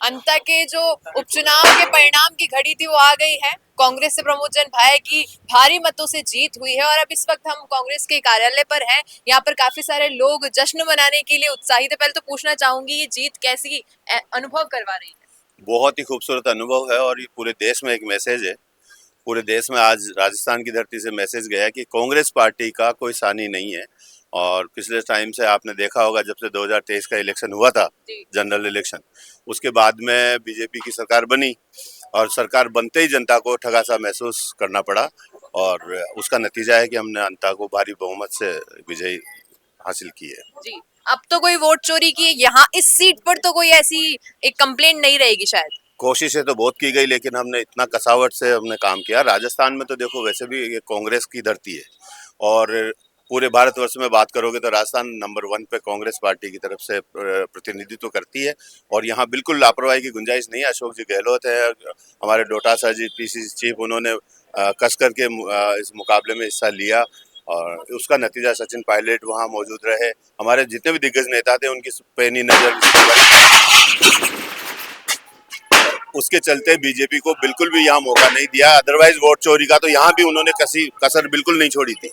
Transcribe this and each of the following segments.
अंता के जो उपचुनाव के परिणाम की घड़ी थी वो आ गई है। कांग्रेस से प्रमोद जन भाई की भारी मतों से जीत हुई है और अब इस वक्त हम कांग्रेस के कार्यालय पर हैं। यहाँ पर काफी सारे लोग जश्न मनाने के लिए उत्साहित है। पहले तो पूछना चाहूंगी ये जीत कैसी अनुभव करवा रही है? बहुत ही खूबसूरत अनुभव है और ये पूरे देश में एक मैसेज है। पूरे देश में आज राजस्थान की धरती से मैसेज गया कि कांग्रेस पार्टी का कोई सानी नहीं है। और पिछले टाइम से आपने देखा होगा, जब से 2023 का इलेक्शन हुआ था, जनरल इलेक्शन, उसके बाद में बीजेपी की सरकार बनी और सरकार बनते ही जनता को ठगा सा महसूस करना पड़ा और उसका नतीजा है कि हमने जनता को भारी बहुमत से विजयी हासिल की है। जी, अब तो कोई वोट चोरी की यहाँ इस सीट पर तो कोई ऐसी एक कंप्लेंट नहीं रहेगी शायद। कोशिशें तो बहुत की गई, लेकिन हमने इतना कसावट से हमने काम किया। राजस्थान में तो देखो, वैसे भी ये कांग्रेस की धरती है और पूरे भारतवर्ष में बात करोगे तो राजस्थान नंबर 1 पे कांग्रेस पार्टी की तरफ से प्रतिनिधित्व करती है और यहाँ बिल्कुल लापरवाही की गुंजाइश नहीं है। अशोक जी गहलोत है, हमारे डोटासरा जी पीसीसी चीफ, उन्होंने कस करके इस मुकाबले में हिस्सा लिया और उसका नतीजा सचिन पायलट वहाँ मौजूद रहे। हमारे जितने भी दिग्गज नेता थे उनकी पैनी नजर, उसके चलते बीजेपी को बिल्कुल भी यहाँ मौका नहीं दिया। अदरवाइज वोट चोरी का तो यहाँ भी उन्होंने कसर बिल्कुल नहीं छोड़ी थी।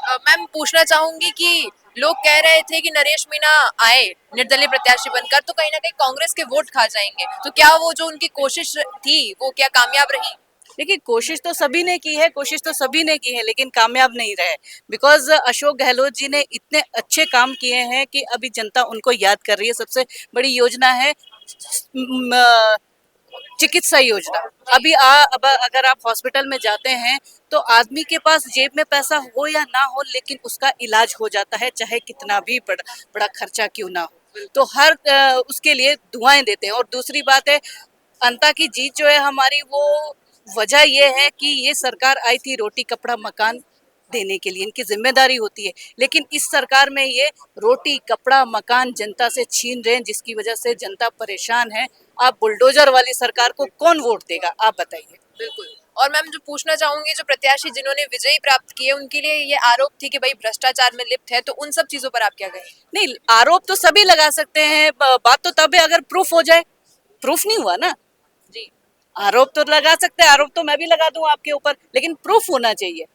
मैम पूछना चाहूंगी कि लोग कह रहे थे कि नरेश मीणा आए निर्दलीय प्रत्याशी बनकर तो कहीं ना कहीं कांग्रेस के वोट खा जाएंगे, तो क्या वो जो उनकी कोशिश थी वो क्या कामयाब रही? देखिए, कोशिश तो सभी ने की है, कोशिश तो सभी ने की है, लेकिन कामयाब नहीं रहे। बिकॉज अशोक गहलोत जी ने इतने अच्छे काम किए हैं कि अभी जनता उनको याद कर रही है। सबसे बड़ी योजना है चिकित्सा योजना। अब अगर आप हॉस्पिटल में जाते हैं तो आदमी के पास जेब में पैसा हो या ना हो, लेकिन उसका इलाज हो जाता है, चाहे कितना भी बड़ा खर्चा क्यों ना हो। तो हर उसके लिए दुआएं देते हैं। और दूसरी बात है, अंता की जीत जो है हमारी, वो वजह ये है कि ये सरकार आई थी रोटी कपड़ा मकान देने के लिए, इनकी जिम्मेदारी होती है। लेकिन इस सरकार में ये रोटी कपड़ा मकान जनता से छीन रहे हैं, जिसकी वजह से जनता परेशान है। आप बुलडोजर वाली सरकार को कौन वोट देगा, आप बताइए। बिल्कुल। और मैम जो पूछना चाहूंगी, जो प्रत्याशी जिन्होंने विजयी प्राप्त किए उनके लिए ये आरोप थी कि भाई भ्रष्टाचार में लिप्त है, तो उन सब चीजों पर आप क्या कहें? नहीं, आरोप तो सभी लगा सकते हैं, बात तो तब है अगर प्रूफ हो जाए। प्रूफ नहीं हुआ ना जी। आरोप तो लगा सकते हैं, आरोप तो मैं भी लगा दूं आपके ऊपर, लेकिन प्रूफ होना चाहिए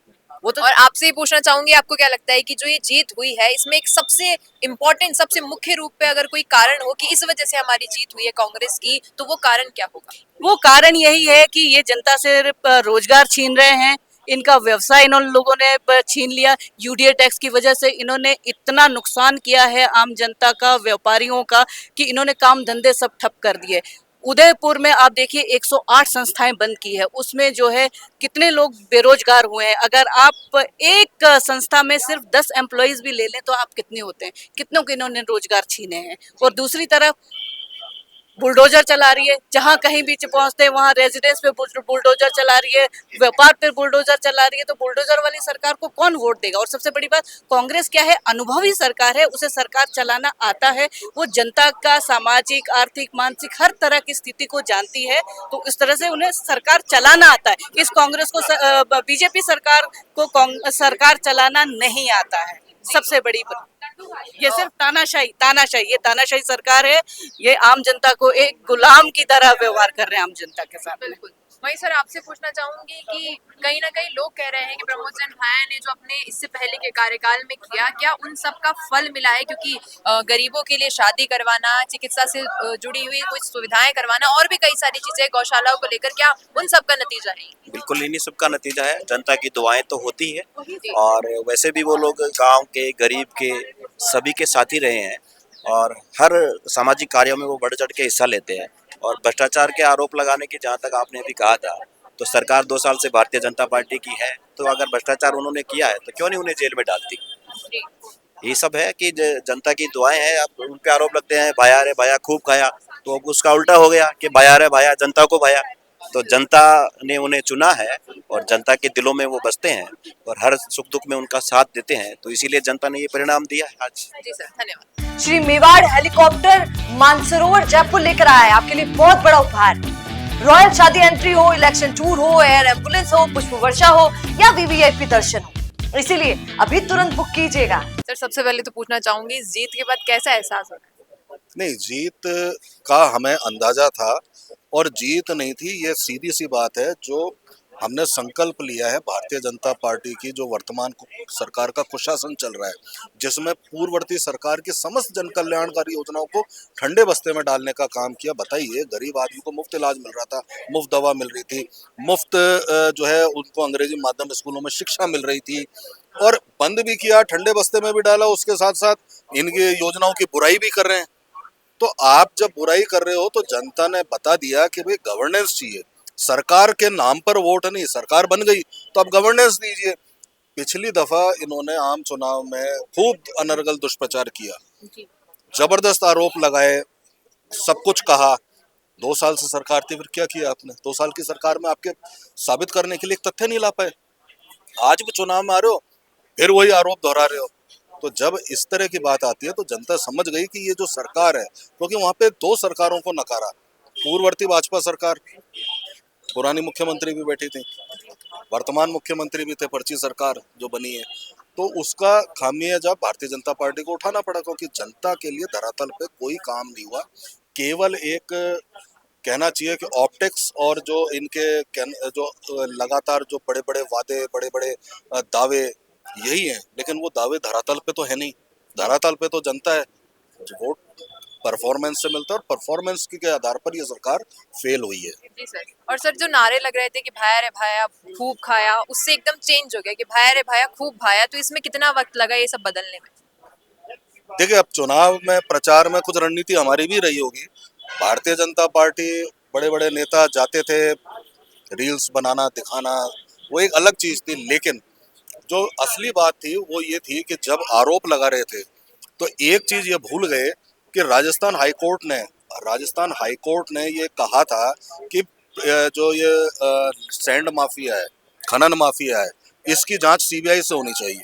वो तो। और आपसे ही पूछना चाहूंगी, आपको क्या लगता है कि जो ये जीत हुई है इसमें एक सबसे इम्पोर्टेंट, सबसे मुख्य रूप पे अगर कोई कारण हो कि इस वजह से हमारी जीत हुई है कांग्रेस की, तो वो कारण क्या होगा? वो कारण यही है कि ये जनता से रोजगार छीन रहे हैं, इनका व्यवसाय इन लोगों ने छीन लिया। यूडीए टैक्स की वजह से इन्होंने इतना नुकसान किया है आम जनता का, व्यापारियों का, कि इन्होंने काम धंधे सब ठप कर दिए। उदयपुर में आप देखिए 108 संस्थाएं बंद की है, उसमें जो है कितने लोग बेरोजगार हुए हैं। अगर आप एक संस्था में सिर्फ 10 एम्प्लॉइज भी ले लें तो आप कितने होते हैं, कितनों के इन्होंने रोजगार छीने हैं। और दूसरी तरफ बुलडोजर चला रही है, जहां कहीं भी पहुंचते हैं वहां रेजिडेंस पे बुलडोजर चला रही है, व्यापार पे बुलडोजर चला रही है। तो बुलडोजर वाली सरकार को कौन वोट देगा? और सबसे बड़ी बात, कांग्रेस क्या है, अनुभवी सरकार है, उसे सरकार चलाना आता है। वो जनता का सामाजिक, आर्थिक, मानसिक हर तरह की स्थिति को जानती है, तो इस तरह से उन्हें सरकार चलाना आता है। इस कांग्रेस को, बीजेपी सरकार को सरकार चलाना नहीं आता है। सबसे बड़ी बात ये सिर्फ तानाशाही, ये तानाशाही सरकार है। ये आम जनता को एक गुलाम की तरह व्यवहार कर रहे हैं आम जनता के साथ। बिल्कुल। वही सर, आपसे पूछना चाहूंगी कि कहीं ना कहीं लोग कह रहे हैं कि प्रमोद जन भाया ने जो अपने इससे पहले के कार्यकाल में किया, क्या उन सब का फल मिला है? क्योंकि गरीबों के लिए शादी करवाना, चिकित्सा से जुड़ी हुई कुछ सुविधाएं करवाना और भी कई सारी चीजें गौशालाओं को लेकर, क्या उन सब का नतीजा है? बिल्कुल इन्हीं सब का नतीजा है। जनता की दुआएं तो होती है और वैसे भी वो लोग गांव के, गरीब के, सभी के साथ ही रहे हैं और हर सामाजिक कार्यों में वो बढ़ चढ़ के हिस्सा लेते हैं। और भ्रष्टाचार के आरोप लगाने की, जहाँ तक आपने अभी कहा था, तो सरकार 2 साल से भारतीय जनता पार्टी की है, तो अगर भ्रष्टाचार उन्होंने किया है तो क्यों नहीं उन्हें जेल में डालती। ये सब है कि जनता की दुआएं हैं। अब उन पे आरोप लगते हैं भाया रे भाया खूब खाया, तो अब उसका उल्टा हो गया कि भाया रे भाया जनता को भाया। तो जनता ने उन्हें चुना है और जनता के दिलों में वो बसते हैं और हर सुख दुख में उनका साथ देते हैं, तो इसीलिए जनता ने ये परिणाम दिया है आज। जी सर, धन्यवाद। श्री मेवाड़ हेलीकॉप्टर मानसरोवर जयपुर लेकर आया है आपके लिए बहुत बड़ा उपहार। रॉयल शादी एंट्री हो, इलेक्शन टूर हो, एयर एम्बुलेंस हो, पुष्प वर्षा हो या वीवीआईपी दर्शन हो, इसीलिए अभी तुरंत बुक कीजिएगा। सर सबसे पहले तो पूछना चाहूंगी, इस जीत के बाद कैसा एहसास हो रहा है? नहीं, जीत का हमें अंदाजा था और जीत नहीं थी, ये सीधी सी बात है। जो हमने संकल्प लिया है भारतीय जनता पार्टी की, जो वर्तमान सरकार का कुशासन चल रहा है, जिसमें पूर्ववर्ती सरकार की समस्त जन कल्याणकारी योजनाओं को ठंडे बस्ते में डालने का काम किया। बताइए, गरीब आदमी को मुफ्त इलाज मिल रहा था, मुफ्त दवा मिल रही थी, मुफ्त जो है उनको अंग्रेजी माध्यम स्कूलों में शिक्षा मिल रही थी, और बंद भी किया, ठंडे बस्ते में भी डाला। उसके साथ साथ इनकी योजनाओं की बुराई भी कर रहे हैं। तो आप जब बुराई कर रहे हो तो जनता ने बता दिया कि भाई गवर्नेंस चाहिए, सरकार के नाम पर वोट नहीं, सरकार बन गई तो अब गवर्नेंस दीजिए। पिछली दफा इन्होंने आम चुनाव में खूब अनर्गल दुष्प्रचार किया, जबरदस्त आरोप लगाए, सब कुछ कहा। 2 साल से सरकार थी, फिर क्या किया आपने? 2 साल की सरकार में आपके साबित करने के लिए एक तथ्य नहीं ला पाए। आज भी चुनाव में आ रहे हो, फिर वही आरोप दोहरा रहे हो। तो जब इस तरह की बात आती है तो जनता समझ गई कि ये जो सरकार है, क्योंकि वहां पे 2 सरकारों को नकारा, पूर्ववर्ती भाजपा सरकार, पुरानी मुख्यमंत्री भी बैठी थी, वर्तमान मुख्यमंत्री भी थे, पर्ची सरकार जो बनी है, तो उसका खामियाजा भारतीय जनता पार्टी को उठाना पड़ा, क्योंकि जनता के लिए धरातल पे कोई काम नहीं हुआ। केवल एक कहना चाहिए कि ऑप्टिक्स और जो इनके जो लगातार जो बड़े बड़े वादे, बड़े बड़े दावे, यही है। लेकिन वो दावे धरातल पे तो है नहीं। धरातल पे तो जनता है, वोट परफॉर्मेंस से मिलता है, और परफॉर्मेंस के आधार पर ये सरकार फेल हुई है। जी सर। और सर जो नारे लग रहे थे कि भाया रे भाया खूब खाया, उससे एकदम चेंज हो गया कि भाया रे भाया खूब भाया, तो इसमें कितना वक्त लगा ये सब बदलने में? देखिए, अब चुनाव में प्रचार में कुछ रणनीति हमारी भी रही होगी। भारतीय जनता पार्टी, बड़े बड़े नेता जाते थे, रील्स बनाना, दिखाना, वो एक अलग चीज थी। लेकिन जो असली बात थी वो ये थी कि जब आरोप लगा रहे थे तो एक चीज ये भूल गए कि राजस्थान हाई कोर्ट ने ये कहा था कि जो ये सैंड माफिया है, खनन माफिया है, इसकी जांच सीबीआई से होनी चाहिए।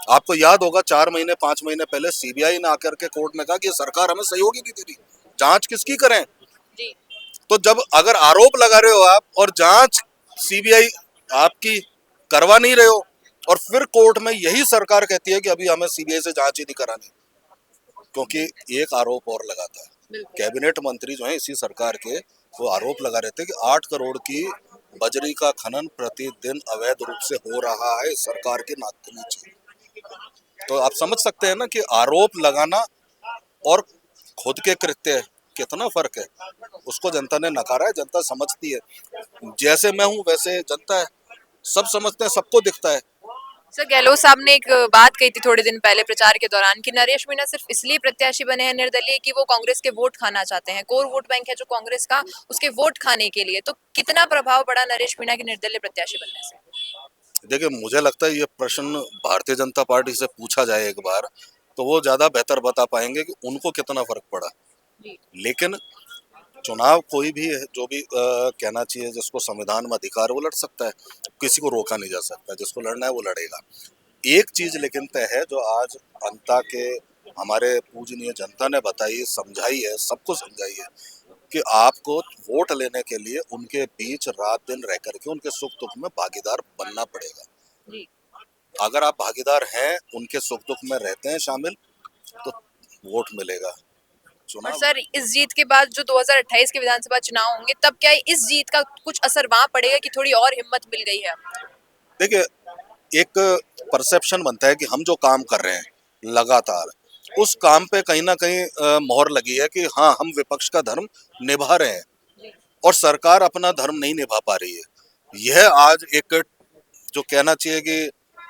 आपको याद होगा 4 महीने 5 महीने पहले सीबीआई ने आकर के कोर्ट में कहा कि सरकार हमें सहयोग ही नहीं दे रही, जांच किसकी करें? जी। तो जब अगर आरोप लगा रहे हो आप और जांच सीबीआई आपकी करवा नहीं रहे हो, और फिर कोर्ट में यही सरकार कहती है कि अभी हमें सीबीआई से जांच ही नहीं करानी, क्योंकि एक आरोप और लगा था। कैबिनेट मंत्री जो है इसी सरकार के, वो आरोप लगा रहे थे कि 8 करोड़ की बजरी का खनन प्रतिदिन अवैध रूप से हो रहा है सरकार के नाक के नीचे। तो आप समझ सकते हैं ना कि आरोप लगाना और खुद के कृत्य कितना फर्क है। उसको जनता ने नकारा है, जनता समझती है। जैसे मैं हूँ वैसे जनता है, सब समझते हैं, सबको दिखता है। सर गहलोत साहब ने एक बात कही थी थोड़े दिन पहले प्रचार के दौरान कि नरेश मीणा सिर्फ इसलिए प्रत्याशी बने हैं निर्दलीय कि वो कांग्रेस के वोट खाना चाहते हैं, कोर वोट बैंक है जो कांग्रेस का, उसके वोट खाने के लिए। तो कितना प्रभाव पड़ा नरेश मीणा के निर्दलीय प्रत्याशी बनने से? देखिए, मुझे लगता है ये प्रश्न भारतीय जनता पार्टी से पूछा जाए एक बार, तो वो ज्यादा बेहतर बता पाएंगे कि उनको कितना फर्क पड़ा। लेकिन चुनाव कोई भी है, जो भी कहना चाहिए, जिसको संविधान में अधिकार वो लड़ सकता है, किसी को रोका नहीं जा सकता, जिसको लड़ना है वो लड़ेगा। एक चीज लेकिन तय है, जो आज अंता के हमारे पूजनीय जनता ने बताई, समझाई है, सबको समझाई है, कि आपको वोट लेने के लिए उनके बीच रात दिन रह करके उनके सुख दुख में भागीदार बनना पड़ेगा। अगर आप भागीदार हैं, उनके सुख दुख में रहते हैं शामिल, तो वोट मिलेगा। और चुनाव, सर इस जीत के बाद जो 2028 के विधानसभा चुनाव होंगे, तब क्या इस जीत का कुछ असर वहां पड़ेगा कि थोड़ी और हिम्मत मिल गई है? देखिए, एक परसेप्शन बनता है कि हम जो काम कर रहे हैं लगातार, उस काम पे कहीं ना कहीं मोहर लगी है कि हाँ, हम विपक्ष का धर्म निभा रहे हैं और सरकार अपना धर्म नहीं निभा पा रही है। यह आज एक जो कहना चाहिए कि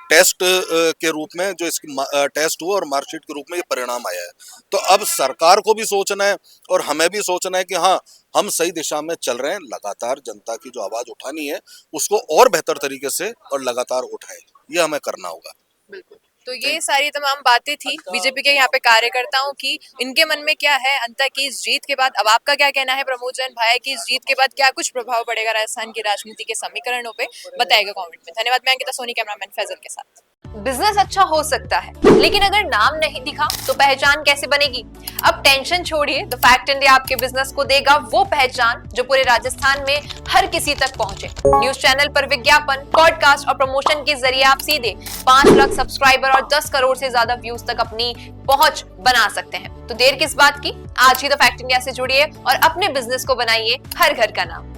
टेस्ट के रूप में, जो इसकी टेस्ट हुआ और मार्कशीट के रूप में ये परिणाम आया है। तो अब सरकार को भी सोचना है और हमें भी सोचना है कि हाँ, हम सही दिशा में चल रहे हैं। लगातार जनता की जो आवाज उठानी है उसको और बेहतर तरीके से और लगातार उठाए, ये हमें करना होगा। बिल्कुल। तो ये सारी तमाम बातें थी बीजेपी के यहाँ पे कार्यकर्ताओं की, इनके मन में क्या है अंता की इस जीत के बाद। अब आपका क्या कहना है प्रमोद जैन भाई की इस जीत के बाद क्या कुछ प्रभाव पड़ेगा राजस्थान की राजनीति के समीकरणों पे? बताएगा कमेंट में। धन्यवाद। मैं अंकिता सोनी, कैमरामैन फैजल के साथ। बिजनेस अच्छा हो सकता है, लेकिन अगर नाम नहीं दिखा तो पहचान कैसे बनेगी? अब टेंशन छोड़िए, द फैक्ट इंडिया आपके बिजनेस को देगा वो पहचान जो पूरे राजस्थान में हर किसी तक पहुंचे। न्यूज चैनल पर विज्ञापन, पॉडकास्ट और प्रमोशन के जरिए आप सीधे 5 लाख सब्सक्राइबर और 10 करोड़ से ज्यादा व्यूज तक अपनी पहुंच बना सकते हैं। तो देर किस बात की, आज ही द फैक्ट इंडिया से जुड़िए और अपने बिजनेस को बनाइए हर घर का नाम।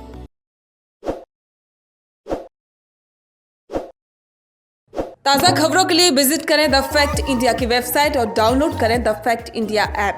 ताज़ा खबरों के लिए विजिट करें द फैक्ट इंडिया की वेबसाइट और डाउनलोड करें द फैक्ट इंडिया ऐप।